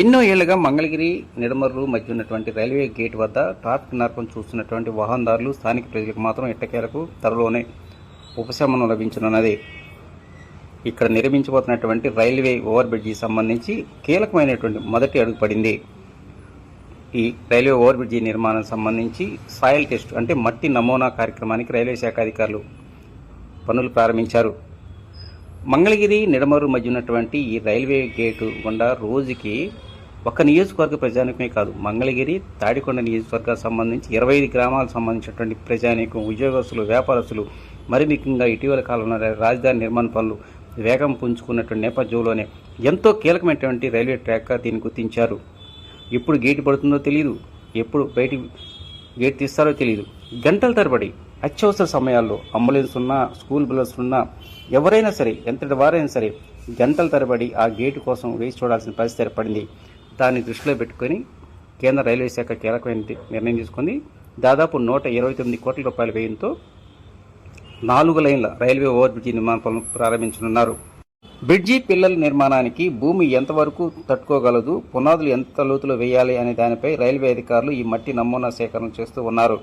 ఎన్నో ఏళ్లుగా మంగళగిరి నిడమర్రు మధ్య ఉన్నటువంటి రైల్వే గేట్ వద్ద ట్రాఫిక్ నరకం చూస్తున్నటువంటి వాహనదారులు స్థానిక ప్రజలకు మాత్రం ఎట్టకేలకు త్వరలోనే ఉపశమనం లభించనున్నది. ఇక్కడ నిర్మించబోతున్నటువంటి రైల్వే ఓవర్ బ్రిడ్జికి సంబంధించి కీలకమైనటువంటి మొదటి అడుగు పడింది. ఈ రైల్వే ఓవర్ బ్రిడ్జి నిర్మాణం సంబంధించి సాయిల్ టెస్ట్ అంటే మట్టి నమూనా కార్యక్రమానికి రైల్వే శాఖ అధికారులు పనులు ప్రారంభించారు. మంగళగిరి నిడమర్రు మధ్య ఉన్నటువంటి ఈ రైల్వే గేటు గుండా రోజుకి ఒక నియోజకవర్గ ప్రజానికమే కాదు, మంగళగిరి తాడికొండ నియోజకవర్గానికి సంబంధించి 25 గ్రామాలకు సంబంధించినటువంటి ప్రజానికం, ఉద్యోగస్తులు, వ్యాపారస్తులు, మరి ముఖ్యంగా ఇటీవల కాలంలో రాజధాని నిర్మాణ పనులు వేగం పుంజుకున్నటువంటి నేపథ్యంలోనే ఎంతో కీలకమైనటువంటి రైల్వే ట్రాక్గా దీన్ని గుర్తించారు. ఎప్పుడు గేటు పడుతుందో తెలియదు, ఎప్పుడు బయటికి గేట్ తీస్తారో తెలియదు. గంటల తరబడి అత్యవసర సమయాల్లో అంబులెన్స్ ఉన్నా, స్కూల్ బస్సులు ఉన్నా, ఎవరైనా సరే, ఎంతటి వారైనా సరే గంటల తరబడి ఆ గేటు కోసం వేచి చూడాల్సిన పరిస్థితి ఏర్పడింది. దాన్ని దృష్టిలో పెట్టుకొని కేంద్ర రైల్వే శాఖ కీలకమైన నిర్ణయం తీసుకుంది. దాదాపు 129 కోట్ల రూపాయల వ్యయంతో 4 లైన్ల రైల్వే ఓవర్ బ్రిడ్జి నిర్మాణ పనులు ప్రారంభించనున్నారు. బ్రిడ్జి పిల్లల నిర్మాణానికి భూమి ఎంతవరకు తట్టుకోగలదు, పునాదులు ఎంత లోతులో వేయాలి అనే దానిపై రైల్వే అధికారులు ఈ మట్టి నమూనా సేకరణ చేస్తూ ఉన్నారు.